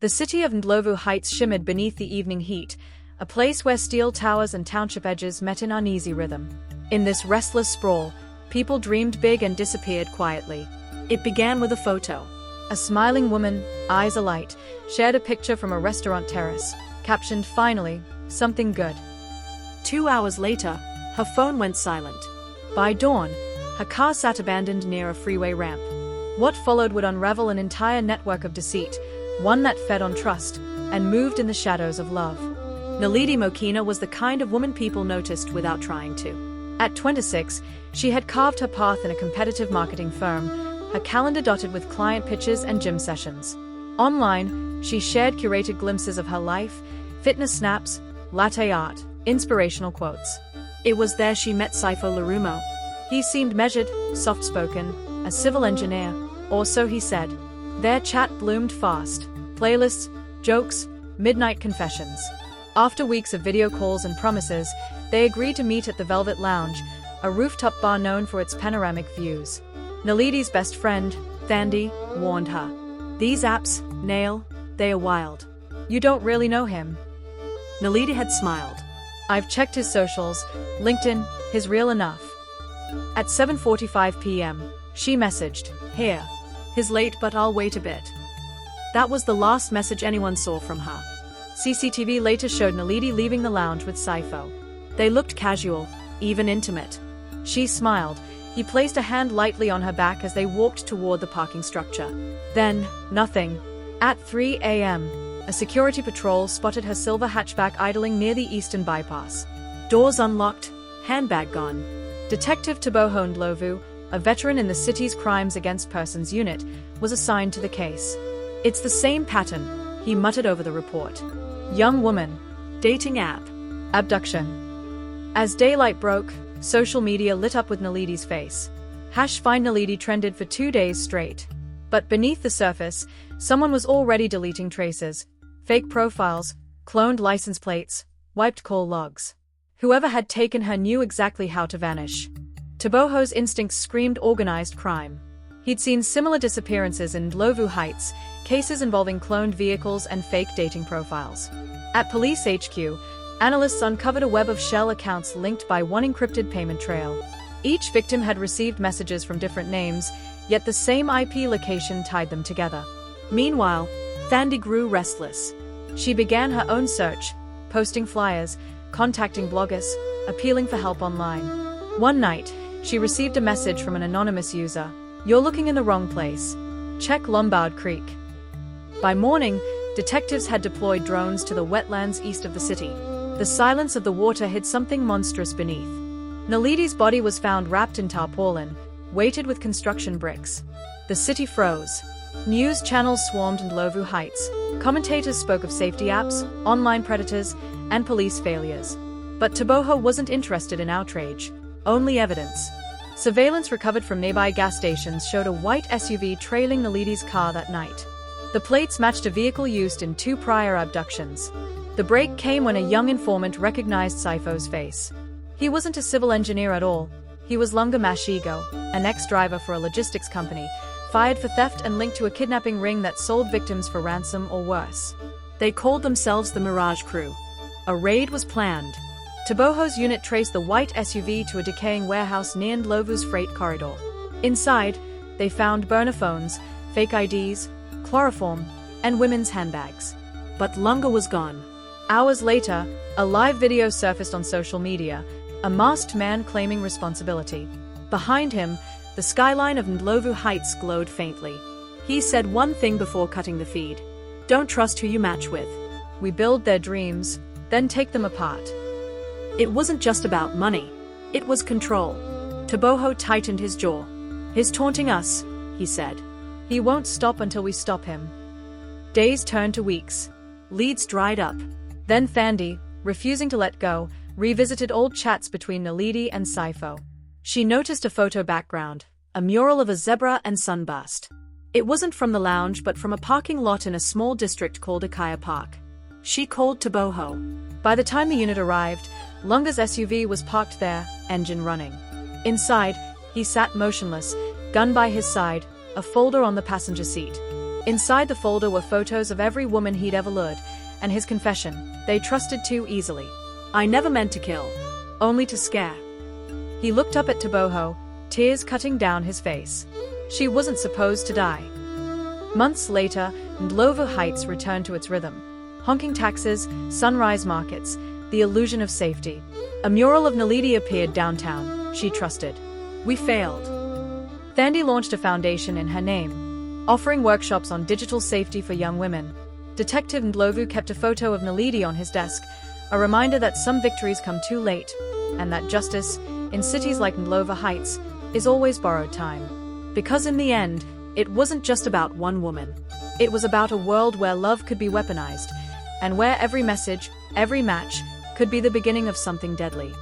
The city of Ndlovu Heights shimmered beneath the evening heat, a place where steel towers and township edges met in uneasy rhythm. In this restless sprawl, people dreamed big and disappeared quietly. It began with a photo. A smiling woman, eyes alight, shared a picture from a restaurant terrace, captioned, "Finally, something good." 2 hours later, her phone went silent. By dawn, her car sat abandoned near a freeway ramp. What followed would unravel an entire network of deceit, one that fed on trust and moved in the shadows of love. Naledi Mokina was the kind of woman people noticed without trying to. At 26, she had carved her path in a competitive marketing firm, her calendar dotted with client pitches and gym sessions. Online, she shared curated glimpses of her life, fitness snaps, latte art, inspirational quotes. It was there she met Saifo Larumo. He seemed measured, soft-spoken, a civil engineer, or so he said. Their chat bloomed fast. Playlists, jokes, midnight confessions. After weeks of video calls and promises, they agreed to meet at the Velvet Lounge, a rooftop bar known for its panoramic views. Naledi's best friend, Thandi, warned her. "These apps, Nail, they are wild. You don't really know him." Naledi had smiled. "I've checked his socials, LinkedIn, he's real enough." At 7:45 p.m., she messaged, "Here. He's late but I'll wait a bit." That was the last message anyone saw from her. CCTV later showed Naledi leaving the lounge with Saifo. They looked casual, even intimate. She smiled. He placed a hand lightly on her back as they walked toward the parking structure. Then, nothing. At 3 a.m., a security patrol spotted her silver hatchback idling near the eastern bypass. Doors unlocked, handbag gone. Detective Teboho Ndlovu, a veteran in the city's Crimes Against Persons unit, was assigned to the case. "It's the same pattern," he muttered over the report. "Young woman. Dating app. Abduction." As daylight broke, social media lit up with Naledi's face. #FindNaledi trended for 2 days straight. But beneath the surface, someone was already deleting traces. Fake profiles, cloned license plates, wiped call logs. Whoever had taken her knew exactly how to vanish. Teboho's instincts screamed organized crime. He'd seen similar disappearances in Ndlovu Heights, cases involving cloned vehicles and fake dating profiles. At Police HQ, analysts uncovered a web of shell accounts linked by one encrypted payment trail. Each victim had received messages from different names, yet the same IP location tied them together. Meanwhile, Thandi grew restless. She began her own search, posting flyers, contacting bloggers, appealing for help online. One night, she received a message from an anonymous user. "You're looking in the wrong place. Check Lombard Creek." By morning, detectives had deployed drones to the wetlands east of the city. The silence of the water hid something monstrous beneath. Naledi's body was found wrapped in tarpaulin, weighted with construction bricks. The city froze. News channels swarmed Ndlovu Heights. Commentators spoke of safety apps, online predators, and police failures. But Teboho wasn't interested in outrage. Only evidence. Surveillance recovered from nearby gas stations showed a white SUV trailing Naledi's car that night. The plates matched a vehicle used in 2 prior abductions. The break came when a young informant recognized Saifo's face. He wasn't a civil engineer at all. He was Lunga Mashigo, an ex-driver for a logistics company, fired for theft and linked to a kidnapping ring that sold victims for ransom or worse. They called themselves the Mirage Crew. A raid was planned. Teboho's unit traced the white SUV to a decaying warehouse near Ndlovu's freight corridor. Inside, they found burner phones, fake IDs, chloroform, and women's handbags. But Lunga was gone. Hours later, a live video surfaced on social media, a masked man claiming responsibility. Behind him, the skyline of Ndlovu Heights glowed faintly. He said one thing before cutting the feed. "Don't trust who you match with. We build their dreams, then take them apart." It wasn't just about money. It was control. Teboho tightened his jaw. "He's taunting us," he said. "He won't stop until we stop him." Days turned to weeks. Leads dried up. Then Thandi, refusing to let go, revisited old chats between Naledi and Saifo. She noticed a photo background, a mural of a zebra and sunburst. It wasn't from the lounge but from a parking lot in a small district called Akaya Park. She called Teboho. By the time the unit arrived, Lunga's SUV was parked there, engine running. Inside, he sat motionless, gun by his side, a folder on the passenger seat. Inside the folder were photos of every woman he'd ever lured, and his confession: they trusted too easily. "I never meant to kill. Only to scare." He looked up at Taboho, tears cutting down his face. She wasn't supposed to die. Months later, Ndlovu Heights returned to its rhythm. Honking taxis, sunrise markets, the illusion of safety. A mural of Naledi appeared downtown. She trusted. "We failed." Thandi launched a foundation in her name, offering workshops on digital safety for young women. Detective Ndlovu kept a photo of Naledi on his desk, a reminder that some victories come too late, and that justice, in cities like Ndlovu Heights, is always borrowed time. Because in the end, it wasn't just about one woman. It was about a world where love could be weaponized, and where every message, every match, could be the beginning of something deadly.